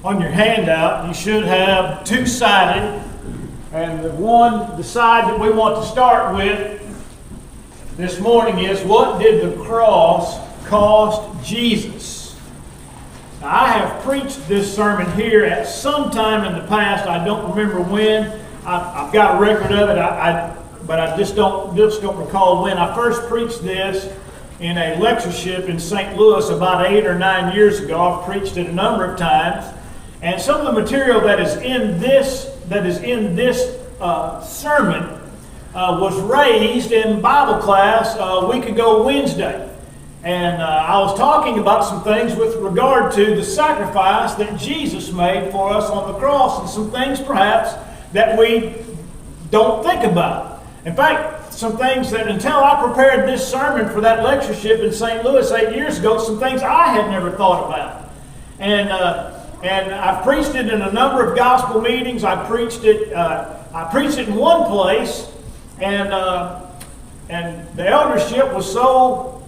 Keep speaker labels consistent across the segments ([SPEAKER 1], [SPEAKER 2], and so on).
[SPEAKER 1] On your handout, you should have two-sided, and the side that we want to start with this morning is, what did the cross cost Jesus? Now, I have preached this sermon here at some time in the past. I don't remember when. I've got a record of it, but I just don't recall when. I first preached this in a lectureship in St. Louis about 8 or 9 years ago. I've preached it a number of times. And some of the material that is in this sermon was raised in Bible class a week ago Wednesday. And I was talking about some things with regard to the sacrifice that Jesus made for us on the cross, and some things perhaps that we don't think about. In fact, some things that until I prepared this sermon for that lectureship in St. Louis 8 years ago, some things I had never thought about. And I've preached it in a number of gospel meetings. I preached it in one place, and the eldership was so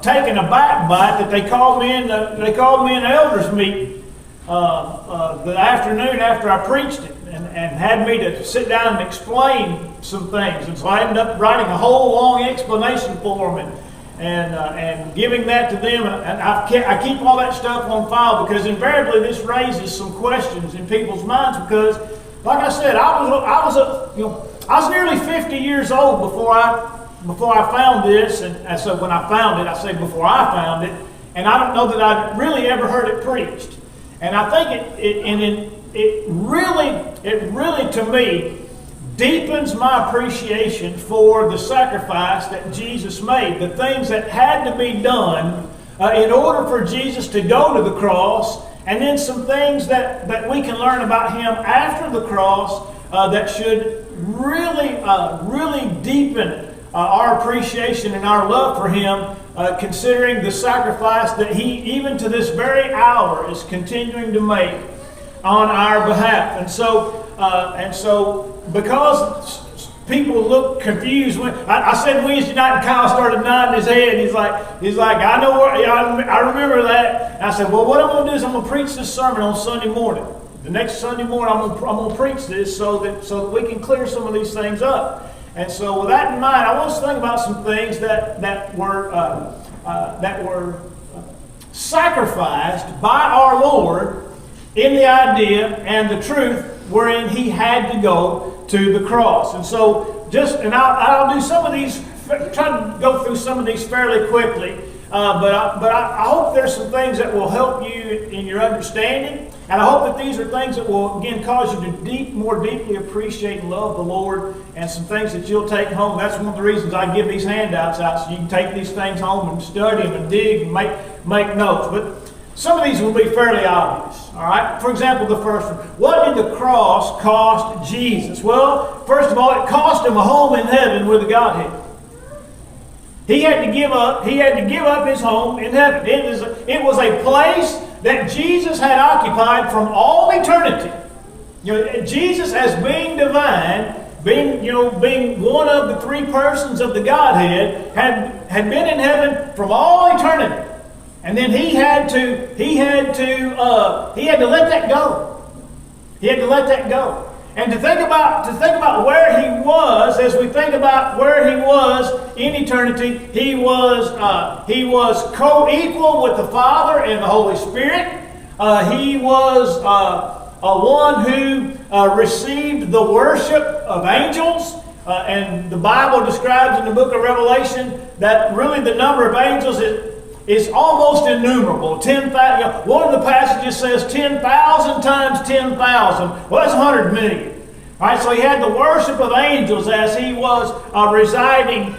[SPEAKER 1] taken aback by it that they called me in an elders meeting the afternoon after I preached it, and had me to sit down and explain some things. And so I ended up writing a whole long explanation for them and giving that to them. And I keep all that stuff on file, because invariably this raises some questions in people's minds. Because, like I said, I was nearly 50 years old before I found this. And so when I found it, I say before I found it, and I don't know that I'd really ever heard it preached. And I think it really to me deepens my appreciation for the sacrifice that Jesus made, the things that had to be done in order for Jesus to go to the cross, and then some things that we can learn about Him after the cross that should really deepen our appreciation and our love for Him, considering the sacrifice that He, even to this very hour, is continuing to make on our behalf. And so because people look confused when I said Wednesday night, and Kyle started nodding his head. He's like, I know I remember that. And I said, well, what I'm going to do is I'm going to preach this sermon on Sunday morning. The next Sunday morning, I'm going to preach this so that we can clear some of these things up. And so, with that in mind, I want us to think about some things that were sacrificed by our Lord in the idea and the truth wherein He had to go to the cross. And so, I'll do some of these, try to go through some of these fairly quickly, but I hope there's some things that will help you in your understanding, and I hope that these are things that will, again, cause you to more deeply appreciate and love the Lord, and some things that you'll take home. That's one of the reasons I give these handouts out, so you can take these things home and study them and dig and make notes. But some of these will be fairly obvious. All right. For example, the first one. What did the cross cost Jesus? Well, first of all, it cost Him a home in heaven with the Godhead. He had to give up His home in heaven. It was a place that Jesus had occupied from all eternity. Jesus, as being divine, being one of the three persons of the Godhead, had been in heaven from all eternity. And then he had to let that go. He had to let that go. And to think about where He was, as we think about where He was in eternity, He was co-equal with the Father and the Holy Spirit. He was one who received the worship of angels. And the Bible describes in the book of Revelation that really the number of angels is almost innumerable. 10,000. One of the passages says 10,000 times 10,000. Well, that's 100 million. All right, so He had the worship of angels as He was residing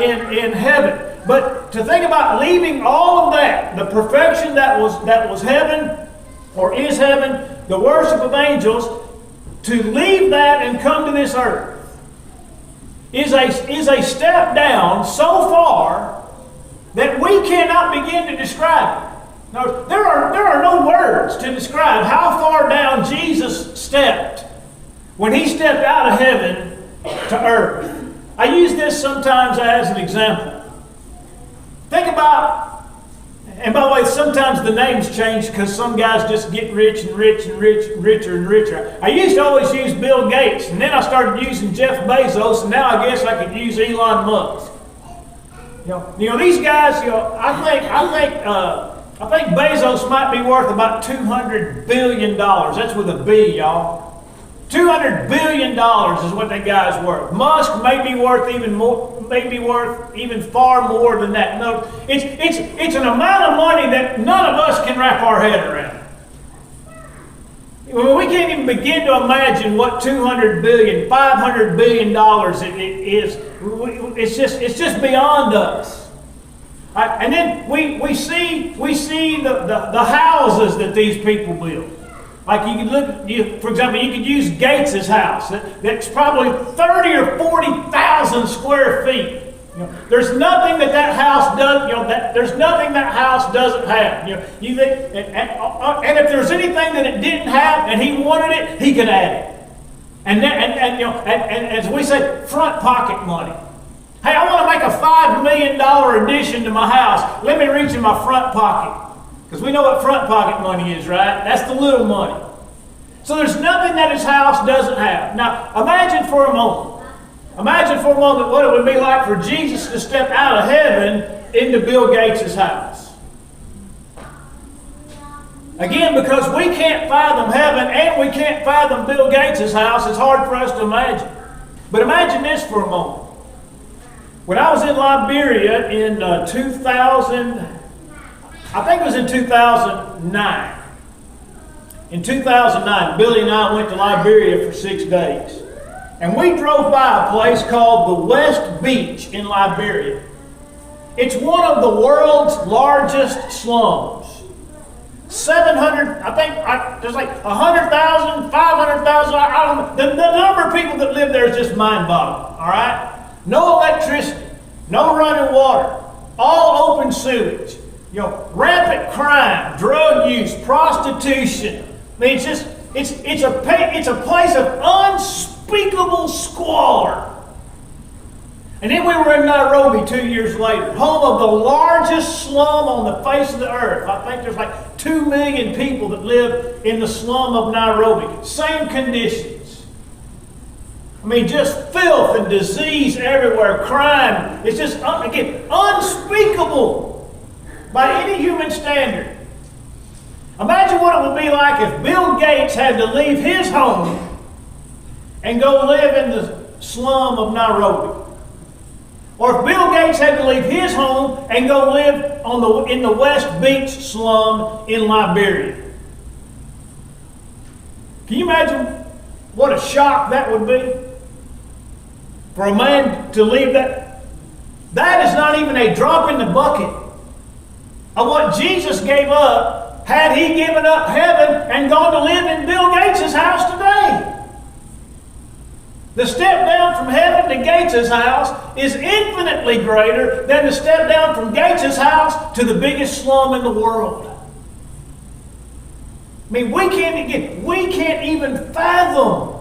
[SPEAKER 1] in heaven. But to think about leaving all of that, the perfection that was heaven, or is heaven, the worship of angels, to leave that and come to this earth is a step down so far that we cannot begin to describe it. Now, there are no words to describe how far down Jesus stepped when He stepped out of heaven to earth. I use this sometimes as an example. Think about, And by the way, sometimes the names change because some guys just get rich and rich and rich and richer and richer. I used to always use Bill Gates, and then I started using Jeff Bezos, and now I guess I could use Elon Musk. You know these guys. I think Bezos might be worth about $200 billion. That's with a B, y'all. $200 billion is what that guy's worth. Musk may be worth even more. Maybe worth even far more than that. No, it's an amount of money that none of us can wrap our head around. We can't even begin to imagine what $200 billion, $500 billion it is. It's just beyond us. And then we see the houses that these people build. Like you could for example, you could use Gates's house. That's probably 30 or 40,000 square feet. There's nothing that house does. There's nothing that house doesn't have. And if there's anything that it didn't have and he wanted it, he could add it. And as we say, front pocket money. Hey, I want to make a $5 million addition to my house. Let me reach in my front pocket. Because we know what front pocket money is, right? That's the little money. So there's nothing that his house doesn't have. Now, imagine for a moment what it would be like for Jesus to step out of heaven into Bill Gates' house. Again, because we can't fathom heaven and we can't fathom Bill Gates' house, it's hard for us to imagine. But imagine this for a moment. When I was in Liberia in 2000, I think it was in 2009. In 2009, Billy and I went to Liberia for 6 days. And we drove by a place called the West Beach in Liberia. It's one of the world's largest slums. 700, there's like 100,000, 500,000, I don't know. The number of people that live there is just mind-boggling, all right? No electricity, no running water, all open sewage. Rampant crime, drug use, prostitution. I mean, it's a place of unspeakable squalor. And then we were in Nairobi 2 years later, home of the largest slum on the face of the earth. I think there's like 2 million people that live in the slum of Nairobi. Same conditions. I mean, just filth and disease everywhere, crime. It's just, again, unspeakable by any human standard. Imagine what it would be like if Bill Gates had to leave his home and go live in the slum of Nairobi. Or if Bill Gates had to leave his home and go live in the West Beach slum in Liberia. Can you imagine what a shock that would be? For a man to leave that? That is not even a drop in the bucket of what Jesus gave up had he given up heaven and gone to live in Bill Gates' house today. The step down from heaven to Gates' house is infinitely greater than the step down from Gates' house to the biggest slum in the world. I mean, we can't even fathom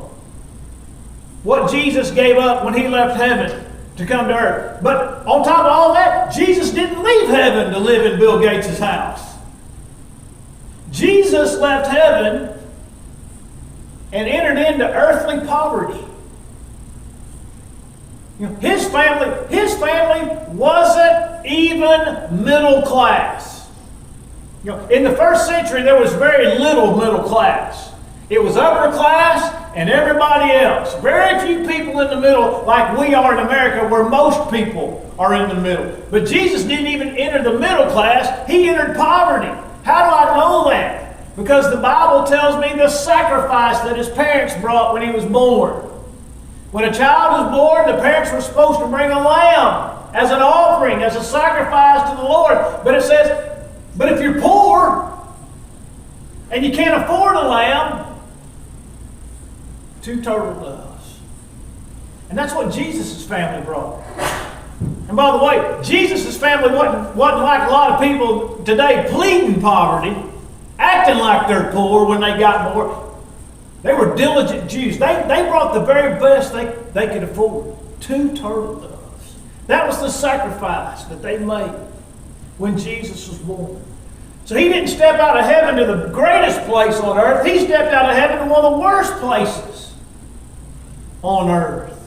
[SPEAKER 1] what Jesus gave up when he left heaven to come to earth. But on top of all that, Jesus didn't leave heaven to live in Bill Gates' house. Jesus left heaven and entered into earthly poverty. His family wasn't even middle class. In the first century, there was very little middle class. It was upper class and everybody else. Very few people in the middle, like we are in America, where most people are in the middle. But Jesus didn't even enter the middle class. He entered poverty. How do I know that? Because the Bible tells me the sacrifice that his parents brought when he was born. When a child was born, the parents were supposed to bring a lamb as an offering, as a sacrifice to the Lord. But it says, but if you're poor and you can't afford a lamb, 2 turtle doves. And that's what Jesus' family brought. And by the way, Jesus' family wasn't like a lot of people today pleading poverty, acting like they're poor when they got more. They were diligent Jews. They brought the very best they could afford. 2 turtle doves. That was the sacrifice that they made when Jesus was born. So he didn't step out of heaven to the greatest place on earth. He stepped out of heaven to one of the worst places on earth.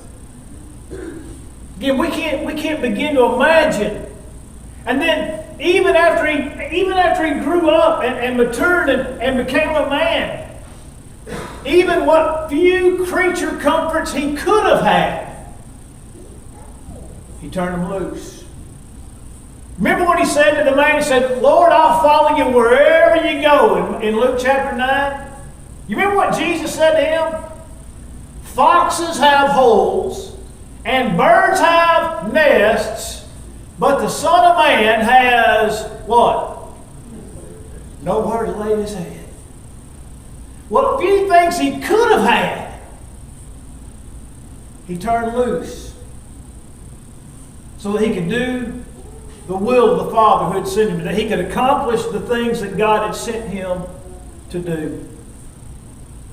[SPEAKER 1] Again, we can't begin to imagine. And then even after he grew up and matured and became a man, even what few creature comforts he could have had, he turned them loose. Remember what he said to the man? He said, Lord, I'll follow you wherever you go, in Luke chapter 9. You remember what Jesus said to him? Foxes have holes, and birds have nests, but the Son of Man has what? Nowhere to lay his head. What few things he could have had, he turned loose so that he could do the will of the Father who had sent him, that he could accomplish the things that God had sent him to do.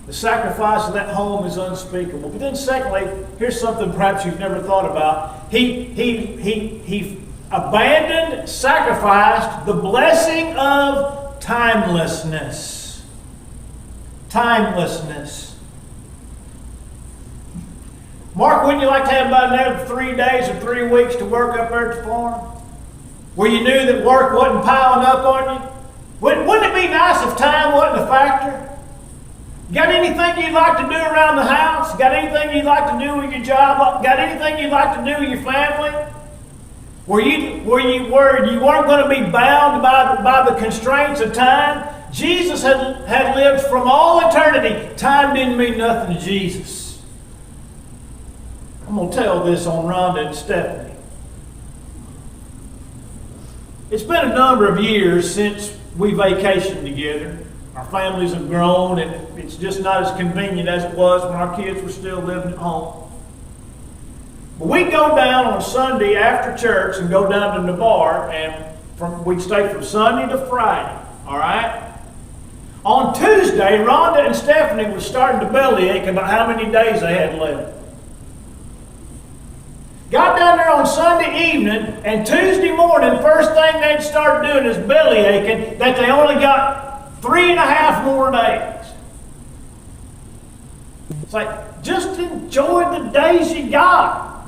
[SPEAKER 1] The sacrifice of that home is unspeakable. But then secondly, here's something perhaps you've never thought about. He abandoned, sacrificed the blessing of timelessness. Timelessness. Mark, wouldn't you like to have about another 3 days or 3 weeks to work up there at the farm? Where you knew that work wasn't piling up on you? Wouldn't it be nice if time wasn't a factor? Got anything you'd like to do around the house? Got anything you'd like to do with your job? Got anything you'd like to do with your family? Were you weren't going to be bound by the constraints of time? Jesus had lived from all eternity. Time didn't mean nothing to Jesus. I'm going to tell this on Rhonda and Stephanie. It's been a number of years since we vacationed together. Our families have grown, and it's just not as convenient as it was when our kids were still living at home. But we'd go down on Sunday after church and go down to Navarre, and we'd stay from Sunday to Friday. All right? On Tuesday, Rhonda and Stephanie were starting to bellyache about how many days they had left. Got down there on Sunday evening, and Tuesday morning, first thing they'd start doing is bellyaching that they only got 3.5 more days. It's like, just enjoy the days you got.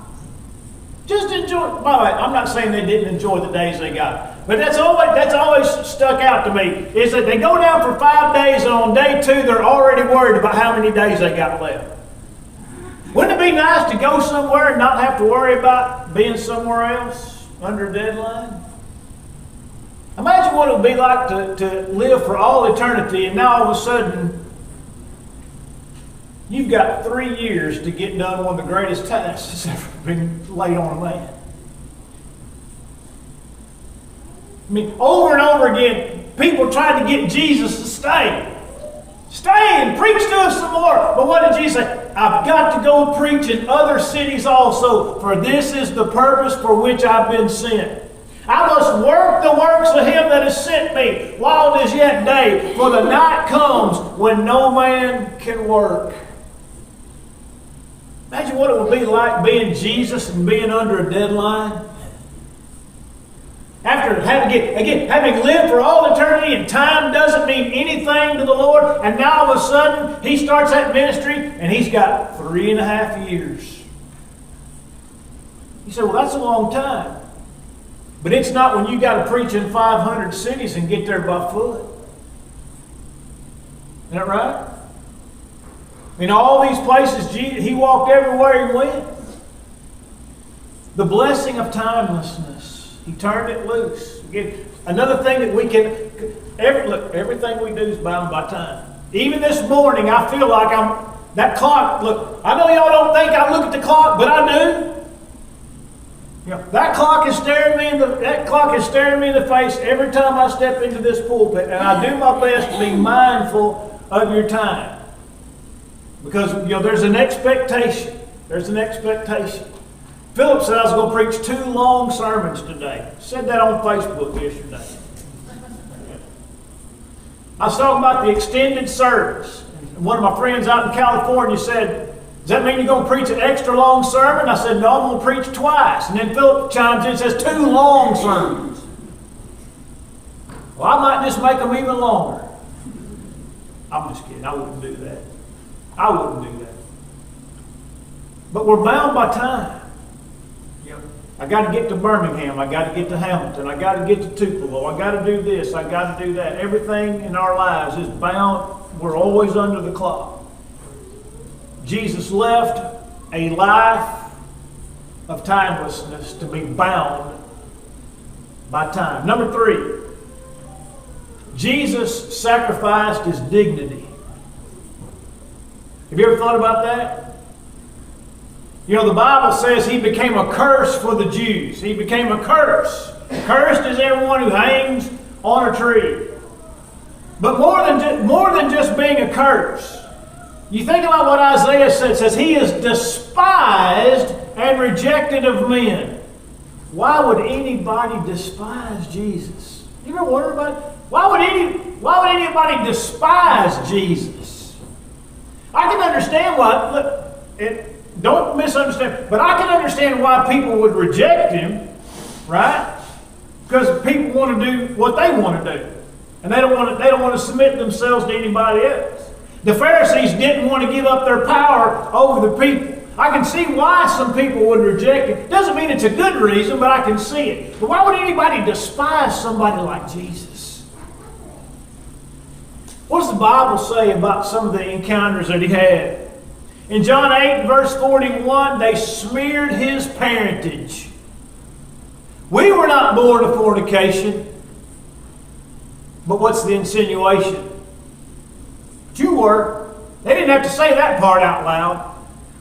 [SPEAKER 1] Just enjoy. By the way, I'm not saying they didn't enjoy the days they got, but that's always stuck out to me, is that they go down for 5 days, and on day 2, they're already worried about how many days they got left. Wouldn't it be nice to go somewhere and not have to worry about being somewhere else under a deadline? Imagine what it would be like to live for all eternity, and now all of a sudden you've got 3 years to get done one of the greatest tasks that's ever been laid on a man. I mean, over and over again, people tried to get Jesus to stay. Stay and preach to us some more. But what did Jesus say? I've got to go preach in other cities also, for this is the purpose for which I've been sent. I must work the works of him that has sent me while it is yet day, for the night comes when no man can work. Imagine what it would be like being Jesus and being under a deadline. After having lived for all eternity, and time doesn't mean anything to the Lord, and now all of a sudden he starts that ministry and he's got 3.5 years. You say, well, that's a long time. But it's not when you got to preach in 500 cities and get there by foot. Isn't that right? In all these places, he walked everywhere he went. The blessing of timelessness. He turned it loose. Again, another thing that we can, everything we do is bound by time. Even this morning, I feel like that clock, look, I know y'all don't think I look at the clock, but I do. You know, that clock is staring me in the face every time I step into this pulpit, and I do my best to be mindful of your time. Because, there's an expectation. There's an expectation. Philip said I was going to preach 2 long sermons today. Said that on Facebook yesterday. I was talking about the extended service. One of my friends out in California said, does that mean you're going to preach an extra long sermon? I said, no, I'm going to preach twice. And then Philip chimes in and says, 2 long sermons. Well, I might just make them even longer. I'm just kidding. I wouldn't do that. I wouldn't do that. But we're bound by time. I got to get to Birmingham. I got to get to Hamilton. I got to get to Tupelo. I got to do this. I got to do that. Everything in our lives is bound. We're always under the clock. Jesus left a life of timelessness to be bound by time. Number 3, Jesus sacrificed his dignity. Have you ever thought about that? You know, the Bible says he became a curse for the Jews. He became a curse. Cursed is everyone who hangs on a tree. But more than just being a curse, you think about what Isaiah said. It says he is despised and rejected of men. Why would anybody despise Jesus? You ever wonder about it? Why would anybody despise Jesus? I can understand why. Look, don't misunderstand, but I can understand why people would reject him, right? Because people want to do what they want to do, and they don't want to submit themselves to anybody else. The Pharisees didn't want to give up their power over the people. I can see why some people would reject it. Doesn't mean it's a good reason, but I can see it. But why would anybody despise somebody like Jesus? What does the Bible say about some of the encounters that he had? In John 8, verse 41, they smeared his parentage. We were not born of fornication. But what's the insinuation? But you were. They didn't have to say that part out loud.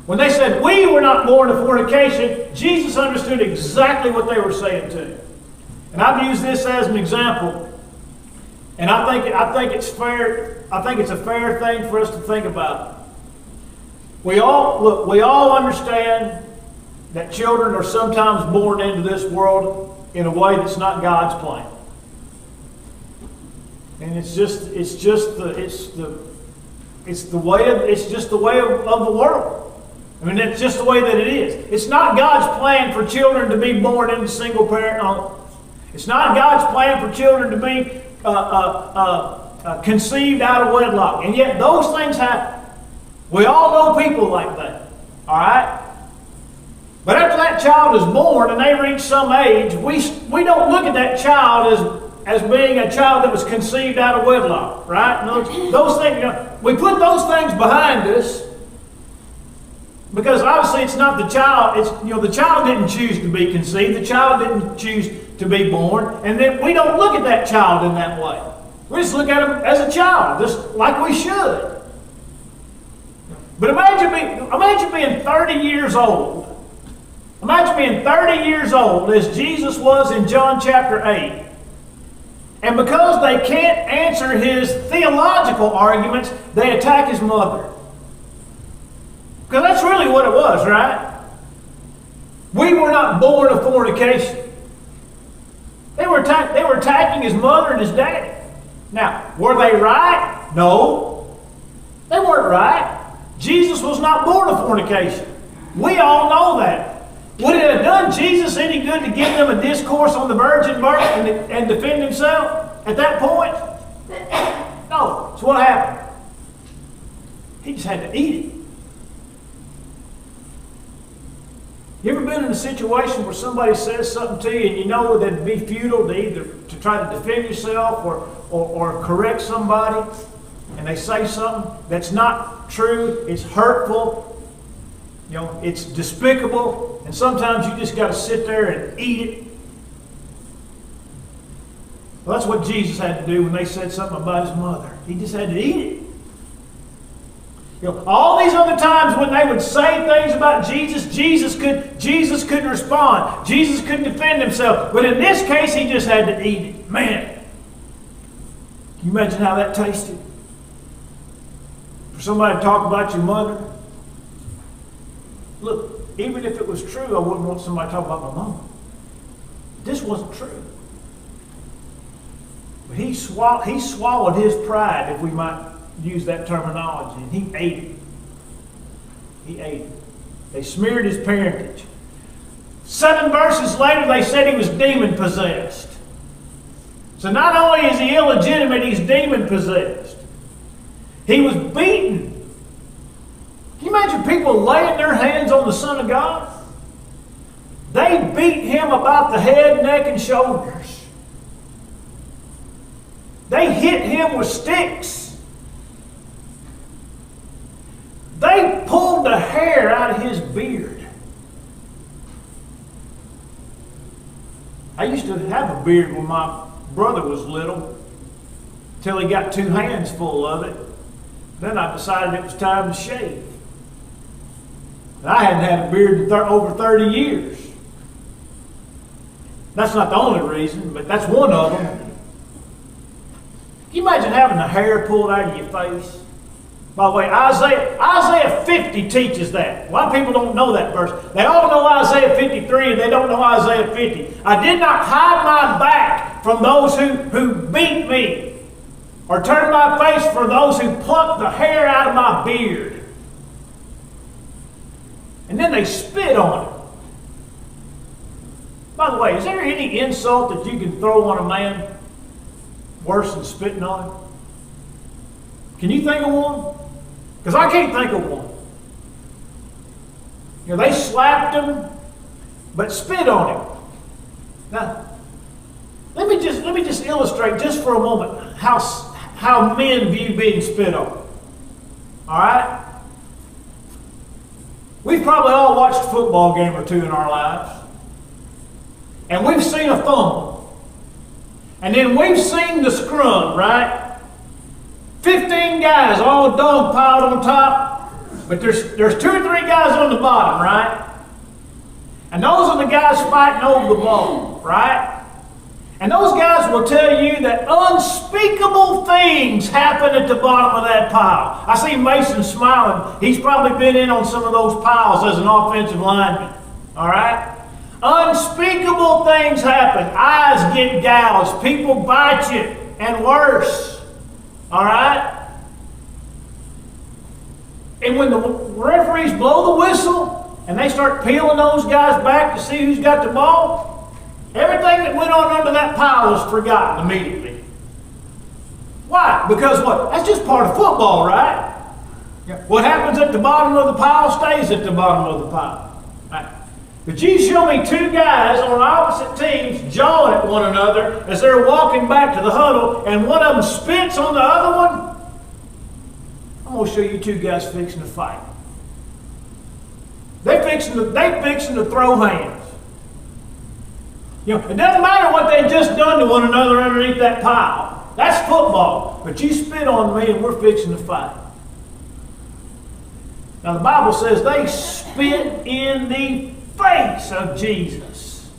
[SPEAKER 1] When they said, we were not born of fornication, Jesus understood exactly what they were saying too. And I've used this as an example. And I think it's fair. I think it's a fair thing for us to think about. We all understand that children are sometimes born into this world in a way that's not God's plan. And it's just the way of the world. I mean, it's just the way that it is. It's not God's plan for children to be born into single parent homes. It's not God's plan for children to be conceived out of wedlock. And yet those things happen. We all know people like that. All right? But after that child is born and they reach some age, we don't look at that child as being a child that was conceived out of wedlock. Right? Those things, we put those things behind us because obviously it's not the child. The child didn't choose to be conceived. The child didn't choose to be born. And then we don't look at that child in that way. We just look at him as a child, just like we should. But imagine being 30 years old. Imagine being 30 years old as Jesus was in John chapter 8. And because they can't answer his theological arguments, they attack his mother. Because that's really what it was, right? We were not born of fornication. They were attacking his mother and his daddy. Now, were they right? No. They weren't right. Jesus was not born of fornication. We all know that. Would it have done Jesus any good to give them a discourse on the virgin birth and defend himself at that point? No. So what happened? He just had to eat it. You ever been in a situation where somebody says something to you and you know that it'd be futile to either to try to defend yourself or correct somebody, and they say something that's not true, it's hurtful, it's despicable, and sometimes you just got to sit there and eat it? Well, that's what Jesus had to do when they said something about his mother. He just had to eat it. All these other times when they would say things about Jesus, Jesus couldn't respond. Jesus couldn't defend himself. But in this case, he just had to eat it. Man, can you imagine how that tasted? For somebody to talk about your mother? Look, even if it was true, I wouldn't want somebody to talk about my mama. This wasn't true. But he swallowed his pride, if we might use that terminology, and he ate it. He ate it. They smeared his parentage. 7 verses later, they said he was demon-possessed. So not only is he illegitimate, he's demon-possessed. He was beaten. Can you imagine people laying their hands on the Son of God? They beat him about the head, neck, and shoulders. They hit him with sticks. They pulled the hair out of his beard. I used to have a beard when my brother was little, till he got 2 hands full of it. Then I decided it was time to shave. And I hadn't had a beard in over 30 years. That's not the only reason, but that's one of them. Can you imagine having the hair pulled out of your face? By the way, Isaiah 50 teaches that. A lot of people don't know that verse. They all know Isaiah 53 and they don't know Isaiah 50. I did not hide my back from those who beat me, or turn my face for those who plucked the hair out of my beard. And then they spit on it. By the way, is there any insult that you can throw on a man worse than spitting on him? Can you think of one? Because I can't think of one. You know, they slapped him, but spit on him. Now, let me just illustrate just for a moment how men view being spit on. All right? We've probably all watched a football game or 2 in our lives. And we've seen a fumble. And then we've seen the scrum, right? 15 guys all dog piled on top. But there's 2 or 3 guys on the bottom, right? And those are the guys fighting over the ball, right? And those guys will tell you that unspeakable things happen at the bottom of that pile. I see Mason smiling. He's probably been in on some of those piles as an offensive lineman. All right? Unspeakable things happen. Eyes get gouged. People bite you. And worse. All right? And when the referees blow the whistle and they start peeling those guys back to see who's got the ball, everything that went on under that pile is forgotten immediately. Why? Because what? That's just part of football, right? What happens at the bottom of the pile stays at the bottom of the pile. Right? But you show me 2 guys on opposite teams jawing at one another as they're walking back to the huddle, and one of them spits on the other one. I'm going to show you 2 guys fixing to fight. They fixing to throw hands. You know, it doesn't matter what they just done to one another underneath that pile. That's football. But you spit on me and we're fixing to fight. Now the Bible says they spit in the face of Jesus.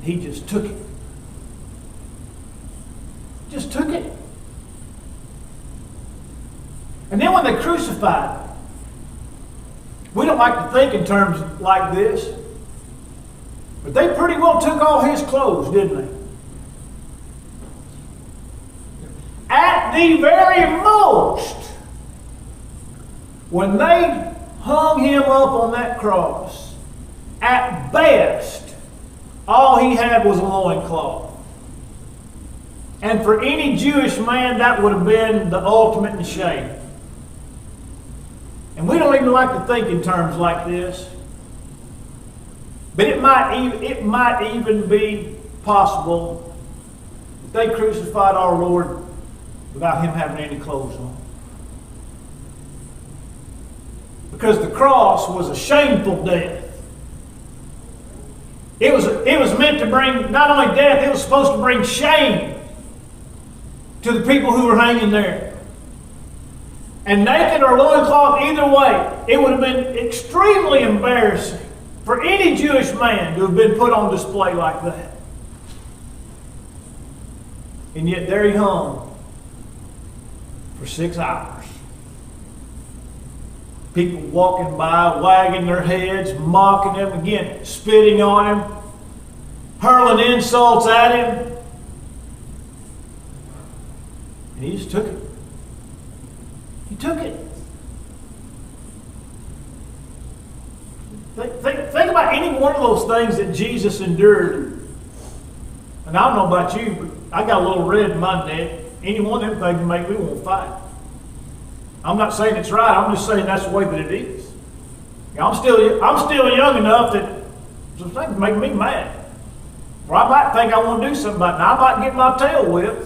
[SPEAKER 1] He just took it. Just took it. And then when they crucified him, we don't like to think in terms like this, but they pretty well took all his clothes, didn't they? At the very most, when they hung him up on that cross, at best, all he had was a loincloth. And for any Jewish man, that would have been the ultimate in shame. And we don't even like to think in terms like this. But it might even be possible that they crucified our Lord without him having any clothes on. Because the cross was a shameful death. It was meant to bring not only death, it was supposed to bring shame to the people who were hanging there. And naked or loincloth, either way, it would have been extremely embarrassing for any Jewish man to have been put on display like that. And yet there he hung for 6 hours. People walking by, wagging their heads, mocking him, again, spitting on him, hurling insults at him. And he just took it. He took it. Think about any one of those things that Jesus endured And I don't know about you, but I got a little red in my neck. Any one of them things make me want to fight. I'm not saying it's right. I'm just saying that's the way that it is. I'm still young enough that some things make me mad. Or I might think I want to do something about it. Now, I might get my tail whipped.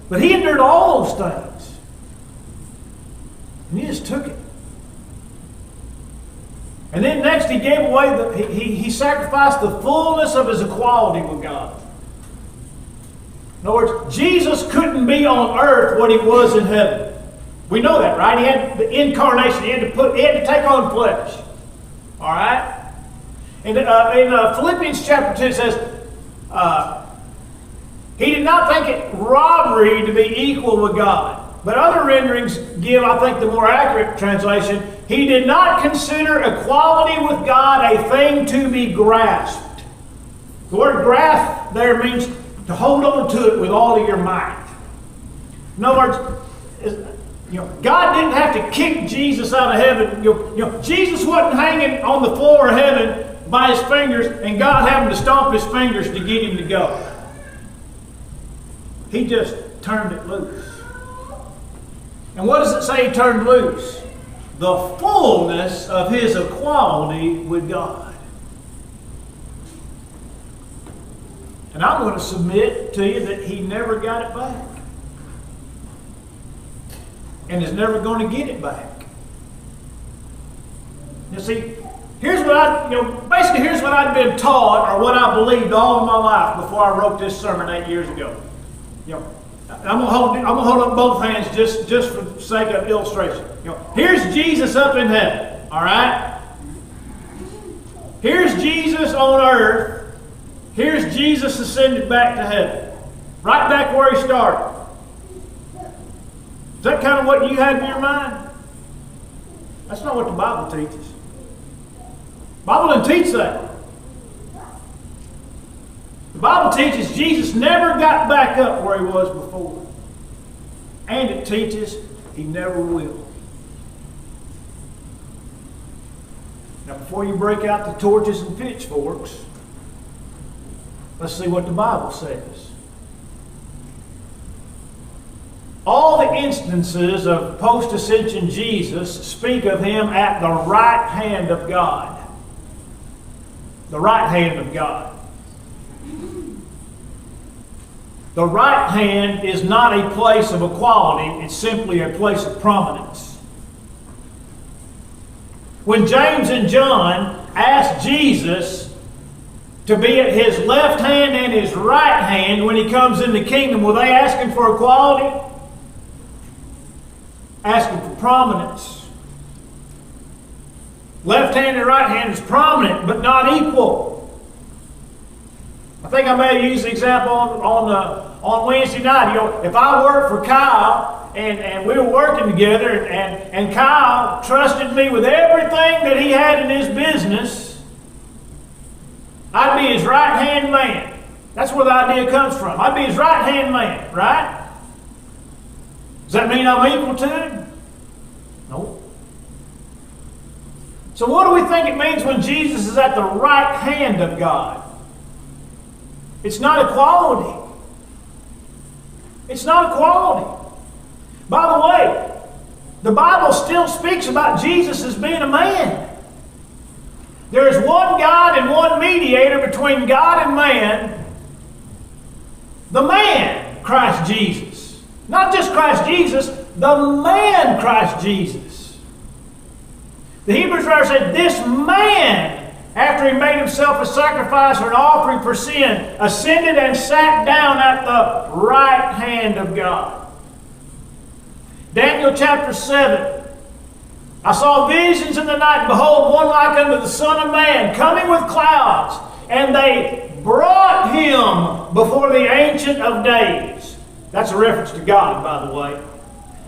[SPEAKER 1] But he endured all those things. And he just took it. And then next he gave away, he sacrificed the fullness of his equality with God. In other words, Jesus couldn't be on earth what he was in heaven. We know that, right? He had the incarnation. He had to take on flesh. All right? And in Philippians chapter 2 it says, he did not think it robbery to be equal with God. But other renderings give, I think, the more accurate translation. He did not consider equality with God a thing to be grasped. The word grasp there means to hold on to it with all of your might. In other words, God didn't have to kick Jesus out of heaven. Jesus wasn't hanging on the floor of heaven by his fingers and God having to stomp his fingers to get him to go. He just turned it loose. And what does it say he turned loose? The fullness of his equality with God. And I'm going to submit to you that he never got it back. And is never going to get it back. You see, here's what here's what I'd been taught, or what I believed all of my life before I wrote this sermon 8 years ago. I'm gonna hold up both hands just for the sake of illustration. Here's Jesus up in heaven. All right. Here's Jesus on earth. Here's Jesus ascended back to heaven, right back where he started. Is that kind of what you had in your mind? That's not what the Bible teaches. The Bible doesn't teach that. The Bible teaches Jesus never got back up where he was before. And it teaches he never will. Now, before you break out the torches and pitchforks, let's see what the Bible says. All the instances of post-ascension Jesus speak of him at the right hand of God. The right hand of God. The right hand is not a place of equality, it's simply a place of prominence. When James and John asked Jesus to be at his left hand and his right hand when he comes in the kingdom, were they asking for equality? Asking for prominence. Left hand and right hand is prominent, but not equal. I think I may have used the example on Wednesday night. If I worked for Kyle and we were working together and Kyle trusted me with everything that he had in his business, I'd be his right-hand man. That's where the idea comes from. I'd be his right-hand man, right? Does that mean I'm equal to him? No. So what do we think it means when Jesus is at the right hand of God? It's not equality. It's not equality. By the way, the Bible still speaks about Jesus as being a man. There is one God and one mediator between God and man. The man, Christ Jesus. Not just Christ Jesus, the man, Christ Jesus. The Hebrews writer said, this man, after he made himself a sacrifice or an offering for sin, ascended and sat down at the right hand of God. Daniel chapter 7. I saw visions in the night, and behold, one like unto the Son of Man, coming with clouds, and they brought him before the Ancient of Days. That's a reference to God, by the way.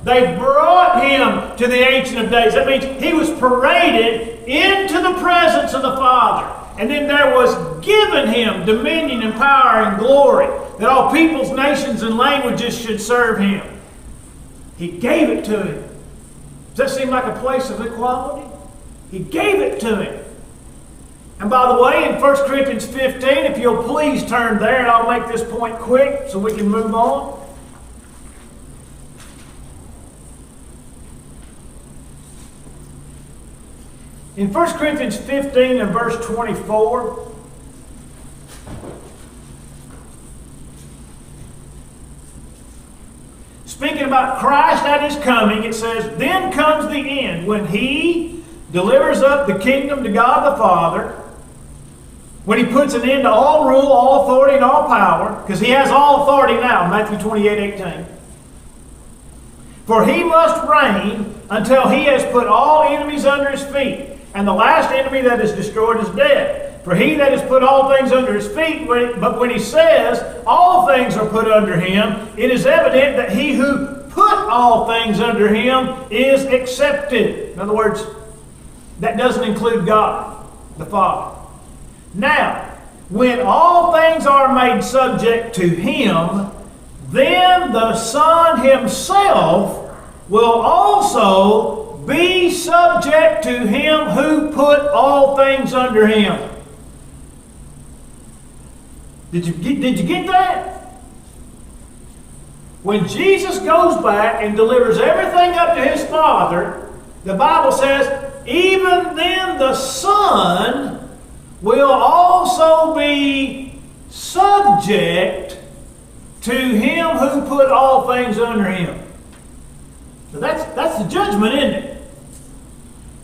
[SPEAKER 1] They brought him to the Ancient of Days. That means he was paraded into the presence of the Father. And then there was given him dominion and power and glory, that all peoples, nations, and languages should serve him. He gave it to him. Does that seem like a place of equality? He gave it to him. And by the way, in 1 Corinthians 15, if you'll please turn there, and I'll make this point quick so we can move on. In 1 Corinthians 15 and verse 24, speaking about Christ at His coming, it says, "Then comes the end, when He delivers up the kingdom to God the Father, when He puts an end to all rule, all authority, and all power," because He has all authority now, Matthew 28:18. "For He must reign until He has put all enemies under His feet. And the last enemy that is destroyed is death. For He that has put all things under His feet," but when He says all things are put under Him, it is evident that He who put all things under Him is accepted. In other words, that doesn't include God, the Father. Now, when all things are made subject to Him, then the Son Himself will also be subject to Him who put all things under Him. Did you get that? When Jesus goes back and delivers everything up to His Father, the Bible says, even then the Son will also be subject to Him who put all things under Him. So that's the judgment, isn't it?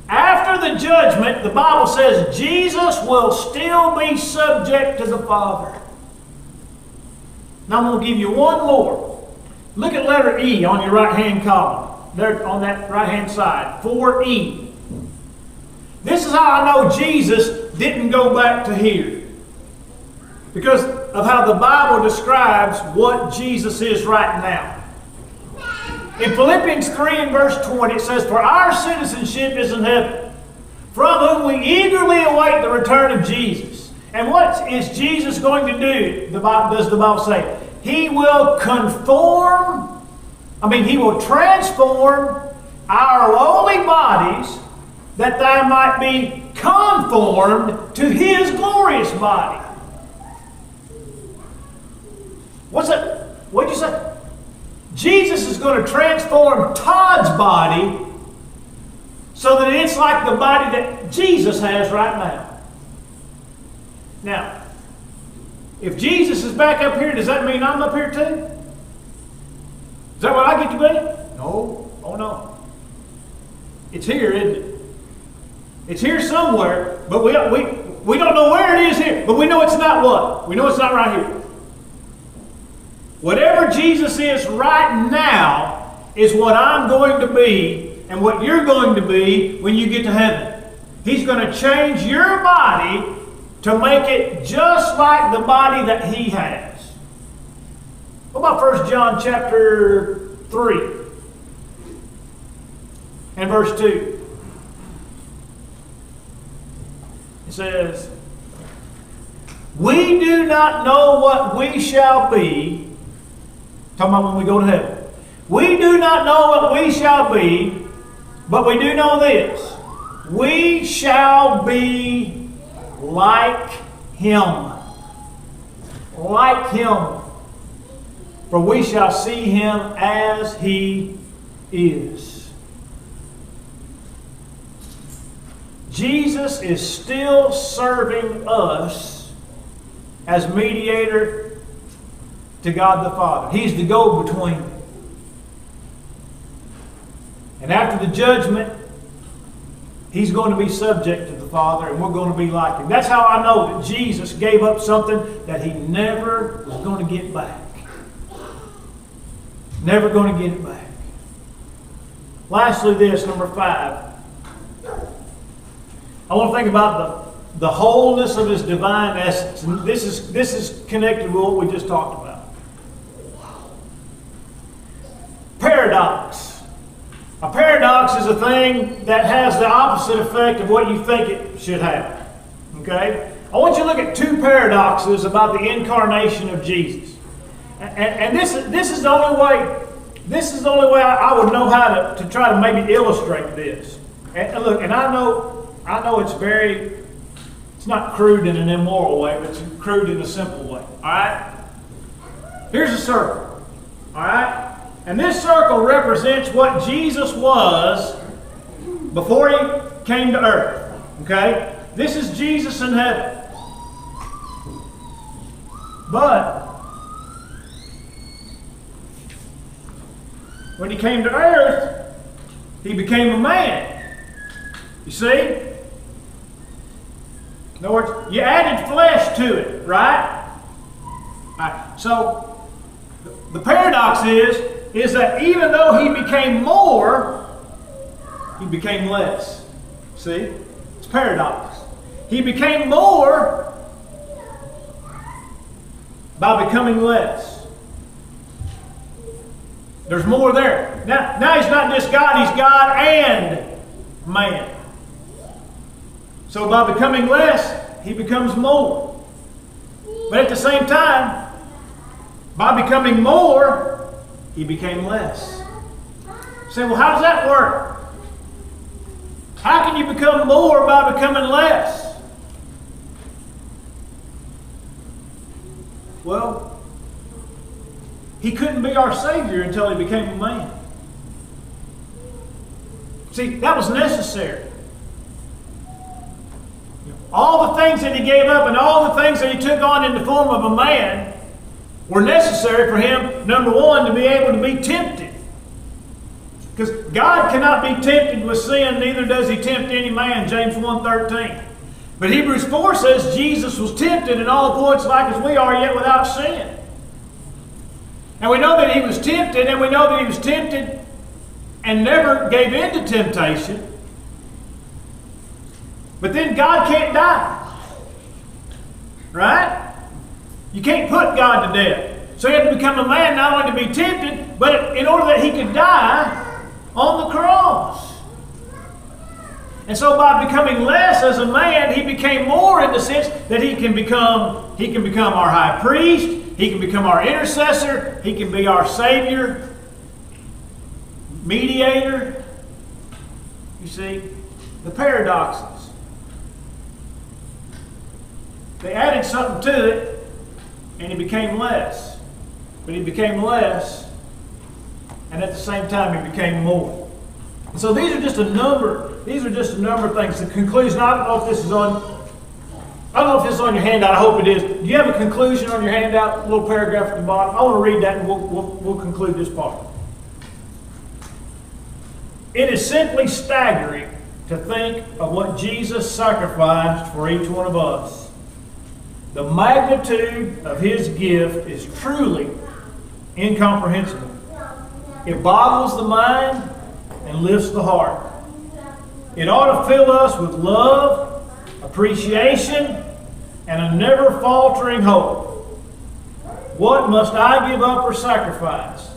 [SPEAKER 1] After the judgment, the Bible says Jesus will still be subject to the Father. Now I'm going to give you one more. Look at letter E on your right-hand column. There on that right-hand side. 4E. This is how I know Jesus didn't go back to here. Because of how the Bible describes what Jesus is right now. In Philippians 3 and verse 20, it says, "For our citizenship is in heaven, from whom we eagerly await the return of Jesus." And what is Jesus going to do, does the Bible say? He will He will transform our lowly bodies that they might be conformed to His glorious body. What's that? What'd you say? Jesus is going to transform Todd's body so that it's like the body that Jesus has right now. Now, if Jesus is back up here, does that mean I'm up here too? Is that what I get to be? No. Oh no. It's here, isn't it? It's here somewhere, but we don't know where it is here. But we know it's not what? We know it's not right here. Whatever Jesus is right now is what I'm going to be and what you're going to be when you get to heaven. He's going to change your body to make it just like the body that He has. What about 1 John chapter 3 and verse 2? It says, "We do not know what we shall be," talking about when we go to heaven. "We do not know what we shall be, but we do know this: we shall be like Him." Like Him. For we shall see Him as He is. Jesus is still serving us as mediator to God the Father. He's the go-between. And after the judgment, He's going to be subject to the Father, and we're going to be like Him. That's how I know that Jesus gave up something that He never was going to get back. Never going to get it back. Lastly, this, number 5. I want to think about the wholeness of His divine essence. And this is connected with what we just talked about. Paradox. A paradox is a thing that has the opposite effect of what you think it should have. Okay? I want you to look at 2 paradoxes about the incarnation of Jesus. And this is the only way. This is the only way I would know how to try to maybe illustrate this. And look, and I know it's It's not crude in an immoral way, but it's crude in a simple way. All right? Here's a circle. All right? And this circle represents what Jesus was before he came to earth. Okay? This is Jesus in heaven. But when he came to earth, he became a man. You see? In other words, you added flesh to it, right? All right. So the paradox is that even though he became more, he became less. See? It's paradox. He became more by becoming less. There's more there. Now he's not just God, he's God and man. So by becoming less, he becomes more. But at the same time, by becoming more, he became less. You say, well, how does that work? How can you become more by becoming less? Well, he couldn't be our Savior until he became a man. See, that was necessary. All the things that he gave up and all the things that he took on in the form of a man were necessary for him, number one, to be able to be tempted. Because God cannot be tempted with sin, neither does he tempt any man, James 1:13. But Hebrews 4 says Jesus was tempted in all points like as we are, yet without sin. And we know that he was tempted, and we know that he was tempted and never gave in to temptation. But then God can't die. Right? You can't put God to death. So he had to become a man not only to be tempted, but in order that he could die on the cross. And so by becoming less as a man, he became more in the sense that he can become our high priest, he can become our intercessor, he can be our Savior, mediator. You see, the paradoxes. They added something to it, and he became less. But he became less, and at the same time he became more. And so these are just a number of things. The conclusion, I don't know if this is on your handout, I hope it is. Do you have a conclusion on your handout, a little paragraph at the bottom? I want to read that and we'll conclude this part. It is simply staggering to think of what Jesus sacrificed for each one of us. The magnitude of his gift is truly incomprehensible. It boggles the mind and lifts the heart. It ought to fill us with love, appreciation, and a never faltering hope. What must I give up or sacrifice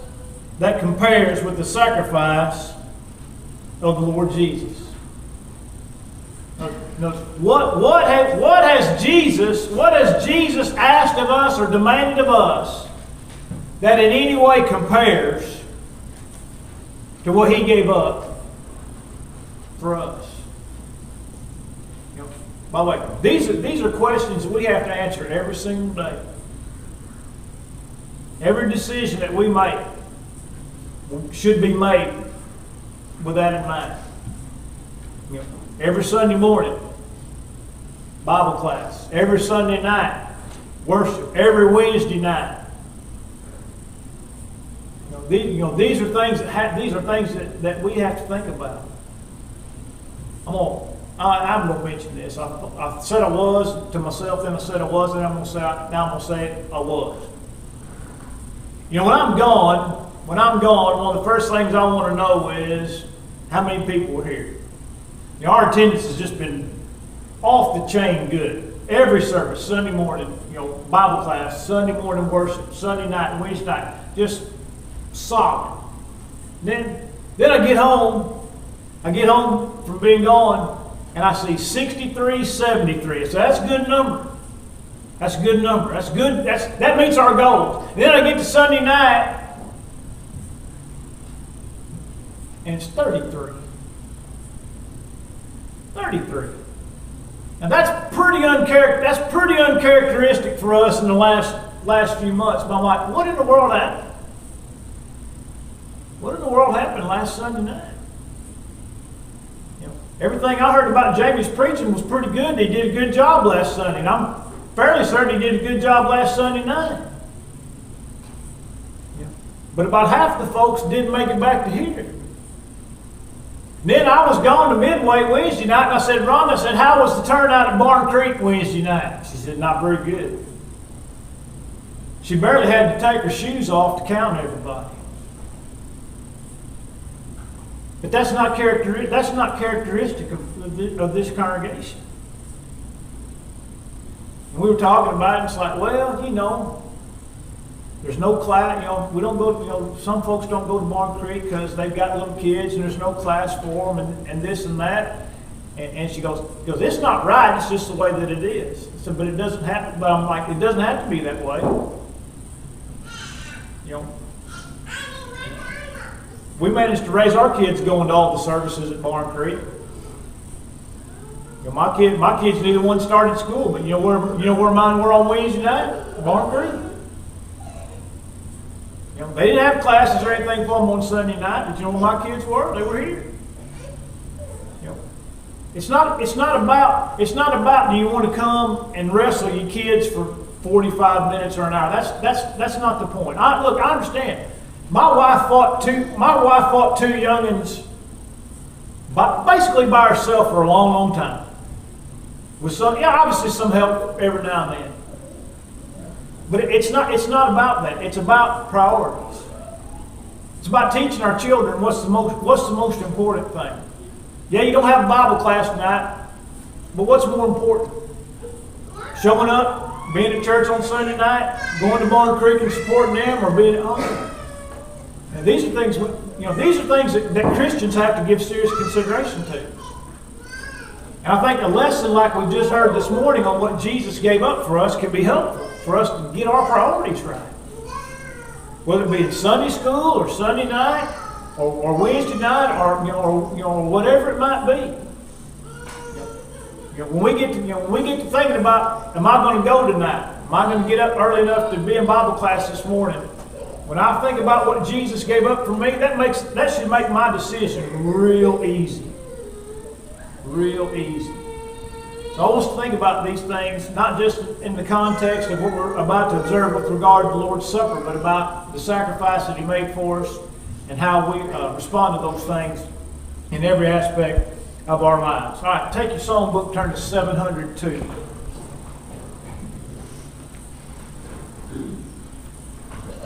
[SPEAKER 1] that compares with the sacrifice of the Lord Jesus? What has Jesus asked of us or demanded of us that in any way compares to what he gave up for us? By the way, these are questions that we have to answer every single day. Every decision that we make should be made with that in mind. Every Sunday morning, Bible class. Every Sunday night, worship. Every Wednesday night. These are things that we have to think about. I'm going to mention this. I said I was to myself, then I said I was, and now I'm going to say it. I was. When I'm gone, one of the first things I want to know is how many people were here. Our attendance has just been off the chain good. Every service, Sunday morning, Bible class, Sunday morning worship, Sunday night, Wednesday night, just solid. Then I get home from being gone, and I see 63-73. So that's a good number. That's a good number. That's good. That meets our goals. Then I get to Sunday night, and it's 33. 33. Now that's pretty uncharacteristic for us in the last few months. But I'm like, what in the world happened? What in the world happened last Sunday night? Everything I heard about Jamie's preaching was pretty good. He did a good job last Sunday. And I'm fairly certain he did a good job last Sunday night. But about half the folks didn't make it back to here. Then I was gone to Midway Wednesday night, and I said, Rhonda, I said, how was the turnout at Barn Creek Wednesday night? She said, not very good. She barely had to take her shoes off to count everybody. But that's not characteristic of this congregation. And we were talking about it, and it's like, well, there's no class, we don't go, some folks don't go to Barn Creek because they've got little kids and there's no class for them and this and that. And she goes, it's not right, it's just the way that it is. So, but it doesn't have, but I'm like, it doesn't have to be that way. We managed to raise our kids going to all the services at Barn Creek. My kids neither one started school, but where mine were on Wednesday night? Barn Creek. They didn't have classes or anything for them on Sunday night, but where my kids were? They were here. It's not about do you want to come and wrestle your kids for 45 minutes or an hour. That's not the point. I understand. My wife fought two youngins basically by herself for a long, long time. With obviously some help every now and then. But it's not about that. It's about priorities. It's about teaching our children what's the most important thing. Yeah, you don't have a Bible class tonight, but what's more important? Showing up, being at church on Sunday night, going to Barn Creek and supporting them, or being at home. And these are things that Christians have to give serious consideration to. And I think a lesson like we just heard this morning on what Jesus gave up for us can be helpful for us to get our priorities right. Whether it be in Sunday school or Sunday night or Wednesday night or whatever it might be. When we get to thinking about, am I going to go tonight? Am I going to get up early enough to be in Bible class this morning? When I think about what Jesus gave up for me, that should make my decision real easy. Real easy. So I want us to think about these things, not just in the context of what we're about to observe with regard to the Lord's Supper, but about the sacrifice that He made for us and how we respond to those things in every aspect of our lives. All right, take your song book, turn to 702.